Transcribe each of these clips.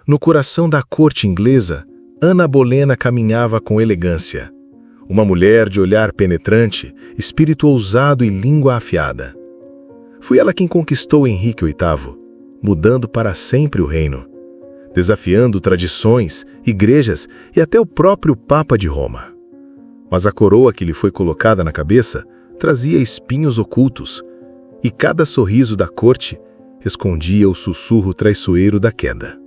No coração da corte inglesa, Ana Bolena caminhava com elegância. Uma mulher de olhar penetrante, espírito ousado e língua afiada. Foi ela quem conquistou Henrique VIII, mudando para sempre o reino, desafiando tradições, igrejas e até o próprio Papa de Roma. Mas a coroa que lhe foi colocada na cabeça trazia espinhos ocultos, e cada sorriso da corte escondia o sussurro traiçoeiro da queda.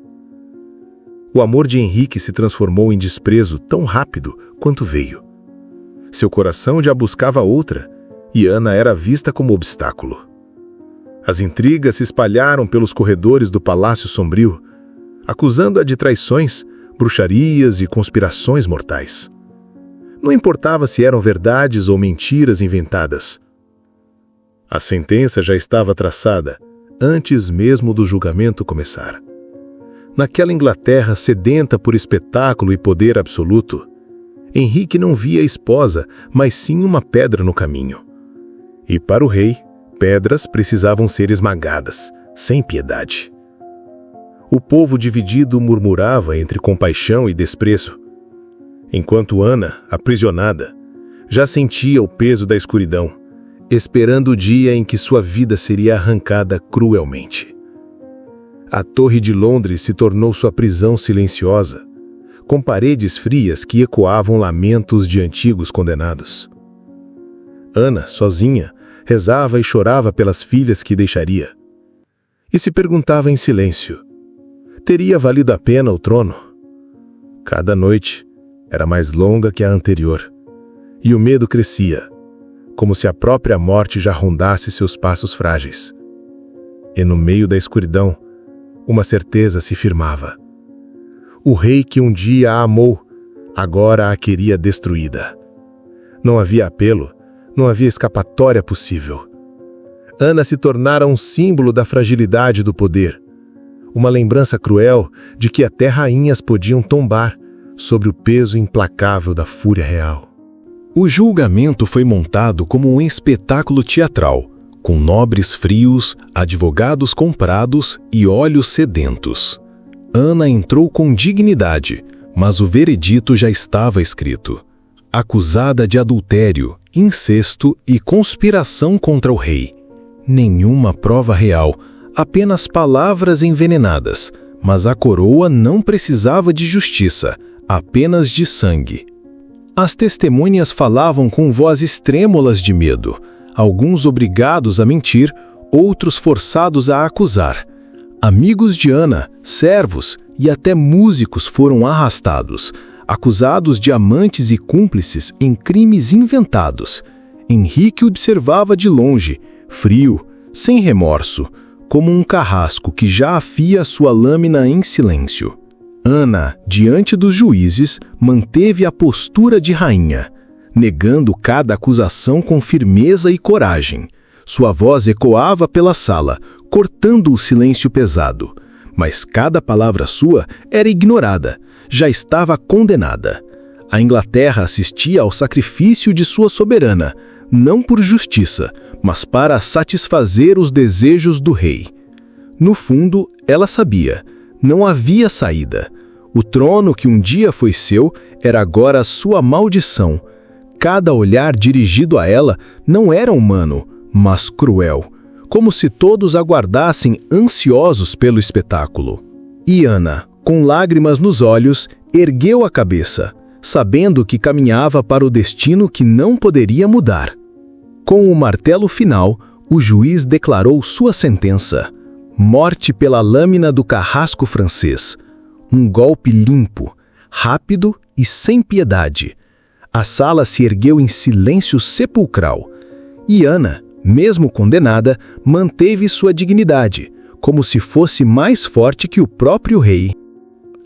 O amor de Henrique se transformou em desprezo tão rápido quanto veio. Seu coração já buscava outra, e Ana era vista como obstáculo. As intrigas se espalharam pelos corredores do Palácio Sombrio, acusando-a de traições, bruxarias e conspirações mortais. Não importava se eram verdades ou mentiras inventadas. A sentença já estava traçada, antes mesmo do julgamento começar. Naquela Inglaterra sedenta por espetáculo e poder absoluto, Henrique não via a esposa, mas sim uma pedra no caminho. E para o rei, pedras precisavam ser esmagadas, sem piedade. O povo dividido murmurava entre compaixão e desprezo, enquanto Ana, aprisionada, já sentia o peso da escuridão, esperando o dia em que sua vida seria arrancada cruelmente. A Torre de Londres se tornou sua prisão silenciosa, com paredes frias que ecoavam lamentos de antigos condenados. Ana, sozinha, rezava e chorava pelas filhas que deixaria. E se perguntava em silêncio: teria valido a pena o trono? Cada noite era mais longa que a anterior, e o medo crescia, como se a própria morte já rondasse seus passos frágeis. E no meio da escuridão, uma certeza se firmava. O rei que um dia a amou, agora a queria destruída. Não havia apelo, não havia escapatória possível. Ana se tornara um símbolo da fragilidade do poder, uma lembrança cruel de que até rainhas podiam tombar sobre o peso implacável da fúria real. O julgamento foi montado como um espetáculo teatral, com nobres frios, advogados comprados e olhos sedentos. Ana entrou com dignidade, mas o veredito já estava escrito. Acusada de adultério, incesto e conspiração contra o rei. Nenhuma prova real, apenas palavras envenenadas, mas a coroa não precisava de justiça, apenas de sangue. As testemunhas falavam com vozes trêmulas de medo, alguns obrigados a mentir, outros forçados a acusar. Amigos de Ana, servos e até músicos foram arrastados, acusados de amantes e cúmplices em crimes inventados. Henrique observava de longe, frio, sem remorso, como um carrasco que já afia sua lâmina em silêncio. Ana, diante dos juízes, manteve a postura de rainha, negando cada acusação com firmeza e coragem. Sua voz ecoava pela sala, cortando o silêncio pesado. Mas cada palavra sua era ignorada, já estava condenada. A Inglaterra assistia ao sacrifício de sua soberana, não por justiça, mas para satisfazer os desejos do rei. No fundo, ela sabia, não havia saída. O trono que um dia foi seu era agora sua maldição. Cada olhar dirigido a ela não era humano, mas cruel, como se todos aguardassem ansiosos pelo espetáculo. E Ana, com lágrimas nos olhos, ergueu a cabeça, sabendo que caminhava para o destino que não poderia mudar. Com o martelo final, o juiz declarou sua sentença: morte pela lâmina do carrasco francês. Um golpe limpo, rápido e sem piedade. A sala se ergueu em silêncio sepulcral. E Ana, mesmo condenada, manteve sua dignidade, como se fosse mais forte que o próprio rei.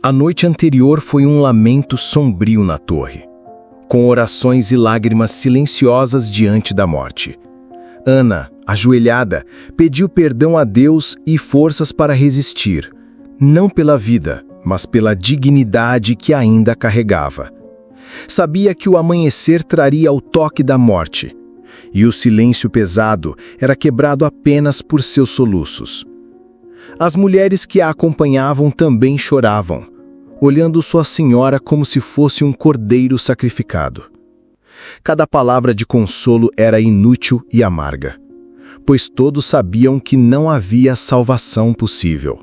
A noite anterior foi um lamento sombrio na torre, com orações e lágrimas silenciosas diante da morte. Ana, ajoelhada, pediu perdão a Deus e forças para resistir, não pela vida, mas pela dignidade que ainda carregava. Sabia que o amanhecer traria o toque da morte, e o silêncio pesado era quebrado apenas por seus soluços. As mulheres que a acompanhavam também choravam, olhando sua senhora como se fosse um cordeiro sacrificado. Cada palavra de consolo era inútil e amarga, pois todos sabiam que não havia salvação possível.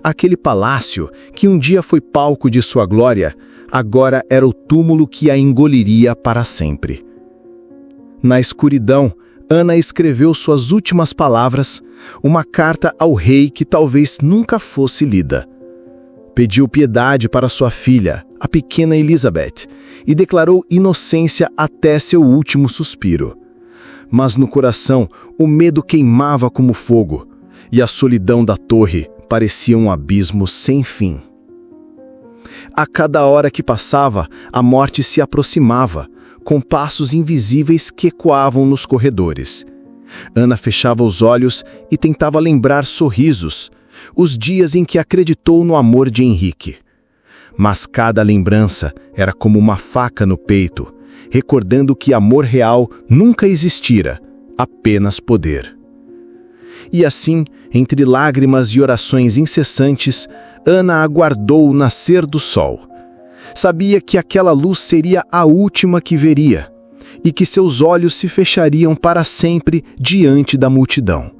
Aquele palácio, que um dia foi palco de sua glória, agora era o túmulo que a engoliria para sempre. Na escuridão, Ana escreveu suas últimas palavras, uma carta ao rei que talvez nunca fosse lida. Pediu piedade para sua filha, a pequena Elizabeth, e declarou inocência até seu último suspiro. Mas no coração, o medo queimava como fogo, e a solidão da torre parecia um abismo sem fim. A cada hora que passava, a morte se aproximava, com passos invisíveis que ecoavam nos corredores. Ana fechava os olhos e tentava lembrar sorrisos, os dias em que acreditou no amor de Henrique. Mas cada lembrança era como uma faca no peito, recordando que amor real nunca existira, apenas poder. E assim, entre lágrimas e orações incessantes, Ana aguardou o nascer do sol. Sabia que aquela luz seria a última que veria, e que seus olhos se fechariam para sempre diante da multidão.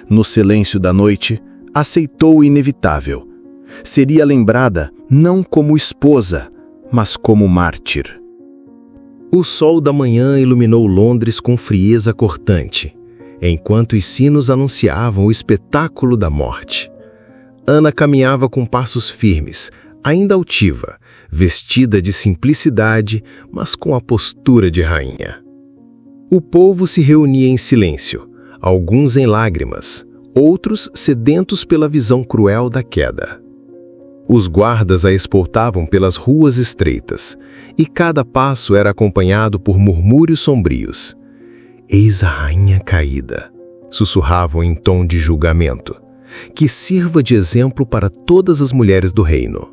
No silêncio da noite, aceitou o inevitável. Seria lembrada não como esposa, mas como mártir. O sol da manhã iluminou Londres com frieza cortante, enquanto os sinos anunciavam o espetáculo da morte. Ana caminhava com passos firmes, ainda altiva, vestida de simplicidade, mas com a postura de rainha. O povo se reunia em silêncio, alguns em lágrimas, outros sedentos pela visão cruel da queda. Os guardas a escoltavam pelas ruas estreitas, e cada passo era acompanhado por murmúrios sombrios. «Eis a rainha caída», sussurravam em tom de julgamento, «que sirva de exemplo para todas as mulheres do reino».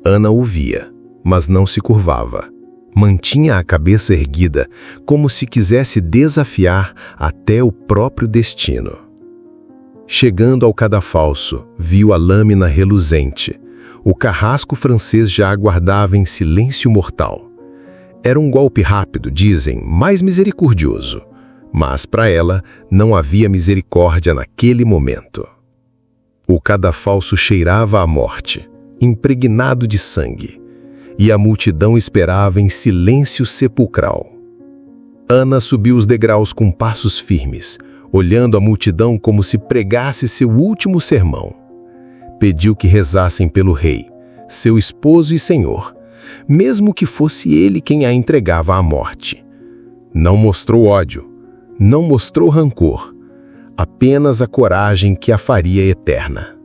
Ana ouvia, mas não se curvava. Mantinha a cabeça erguida, como se quisesse desafiar até o próprio destino. Chegando ao cadafalso, viu a lâmina reluzente. O carrasco francês já aguardava em silêncio mortal. Era um golpe rápido, dizem, mais misericordioso. Mas para ela não havia misericórdia naquele momento. O cadafalso cheirava à morte, impregnado de sangue, e a multidão esperava em silêncio sepulcral. Ana subiu os degraus com passos firmes, olhando a multidão como se pregasse seu último sermão. Pediu que rezassem pelo rei, seu esposo e senhor, mesmo que fosse ele quem a entregava à morte. Não mostrou ódio, não mostrou rancor, apenas a coragem que a faria eterna.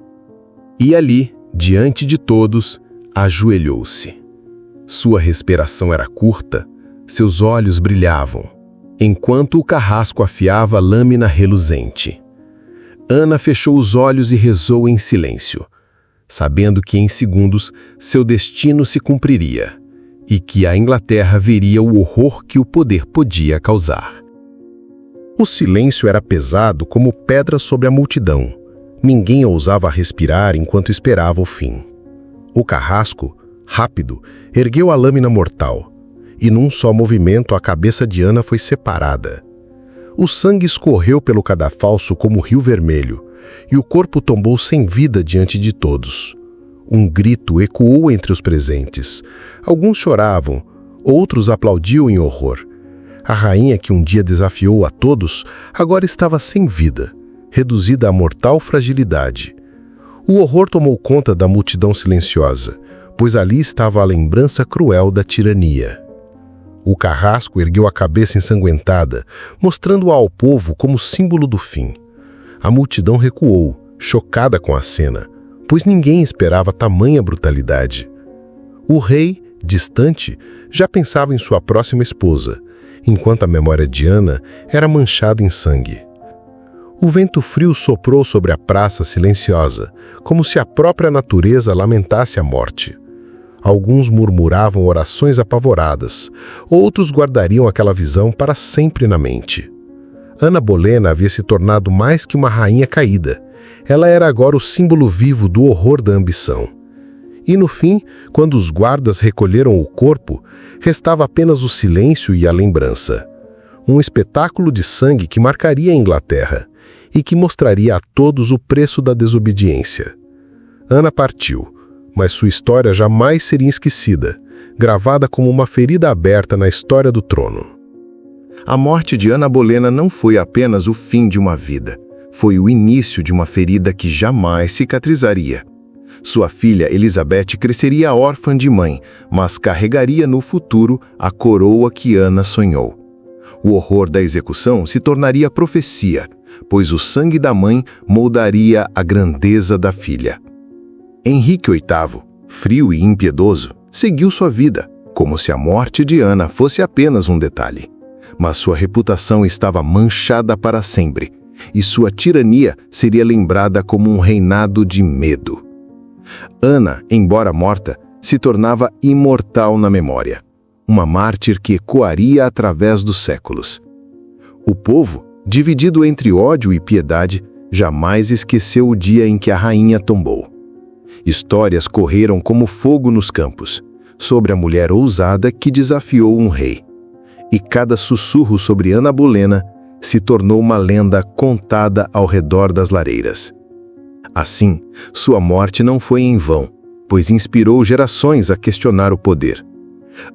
E ali, diante de todos, ajoelhou-se. Sua respiração era curta, seus olhos brilhavam, enquanto o carrasco afiava a lâmina reluzente. Ana fechou os olhos e rezou em silêncio, sabendo que em segundos seu destino se cumpriria e que a Inglaterra veria o horror que o poder podia causar. O silêncio era pesado como pedra sobre a multidão. Ninguém ousava respirar enquanto esperava o fim. O carrasco, rápido, ergueu a lâmina mortal, e num só movimento a cabeça de Ana foi separada. O sangue escorreu pelo cadafalso como rio vermelho, e o corpo tombou sem vida diante de todos. Um grito ecoou entre os presentes. Alguns choravam, outros aplaudiam em horror. A rainha que um dia desafiou a todos, agora estava sem vida, reduzida a mortal fragilidade. O horror tomou conta da multidão silenciosa, pois ali estava a lembrança cruel da tirania. O carrasco ergueu a cabeça ensanguentada, mostrando-a ao povo como símbolo do fim. A multidão recuou, chocada com a cena, pois ninguém esperava tamanha brutalidade. O rei, distante, já pensava em sua próxima esposa, enquanto a memória de Ana era manchada em sangue. O vento frio soprou sobre a praça silenciosa, como se a própria natureza lamentasse a morte. Alguns murmuravam orações apavoradas, outros guardariam aquela visão para sempre na mente. Ana Bolena havia se tornado mais que uma rainha caída, Ela era agora o símbolo vivo do horror da ambição. E no fim, quando os guardas recolheram o corpo, restava apenas o silêncio e a lembrança. Um espetáculo de sangue que marcaria a Inglaterra e que mostraria a todos o preço da desobediência. Ana partiu, mas sua história jamais seria esquecida, gravada como uma ferida aberta na história do trono. A morte de Ana Bolena não foi apenas o fim de uma vida, foi o início de uma ferida que jamais cicatrizaria. Sua filha Elizabeth cresceria órfã de mãe, mas carregaria no futuro a coroa que Ana sonhou. O horror da execução se tornaria profecia, pois o sangue da mãe moldaria a grandeza da filha. Henrique VIII, frio e impiedoso, seguiu sua vida, como se a morte de Ana fosse apenas um detalhe. Mas sua reputação estava manchada para sempre, e sua tirania seria lembrada como um reinado de medo. Ana, embora morta, se tornava imortal na memória, uma mártir que ecoaria através dos séculos. O povo, dividido entre ódio e piedade, jamais esqueceu o dia em que a rainha tombou. Histórias correram como fogo nos campos, sobre a mulher ousada que desafiou um rei. E cada sussurro sobre Ana Bolena se tornou uma lenda contada ao redor das lareiras. Assim, sua morte não foi em vão, pois inspirou gerações a questionar o poder.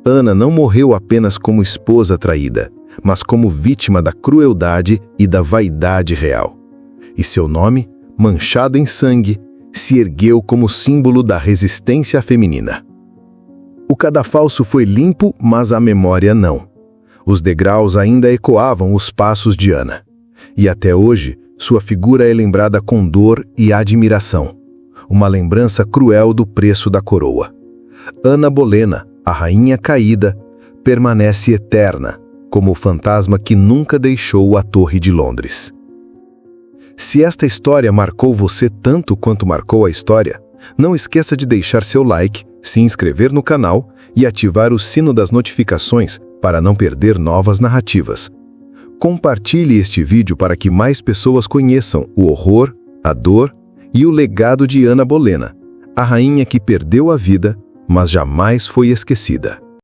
Ana não morreu apenas como esposa traída, mas como vítima da crueldade e da vaidade real. E seu nome, manchado em sangue, se ergueu como símbolo da resistência feminina. O cadafalso foi limpo, mas a memória não. Os degraus ainda ecoavam os passos de Ana. E até hoje, sua figura é lembrada com dor e admiração. Uma lembrança cruel do preço da coroa. Ana Bolena, a rainha caída, permanece eterna, como o fantasma que nunca deixou a Torre de Londres. Se esta história marcou você tanto quanto marcou a história, não esqueça de deixar seu like, se inscrever no canal e ativar o sino das notificações para não perder novas narrativas. Compartilhe este vídeo para que mais pessoas conheçam o horror, a dor e o legado de Ana Bolena, a rainha que perdeu a vida, mas jamais foi esquecida.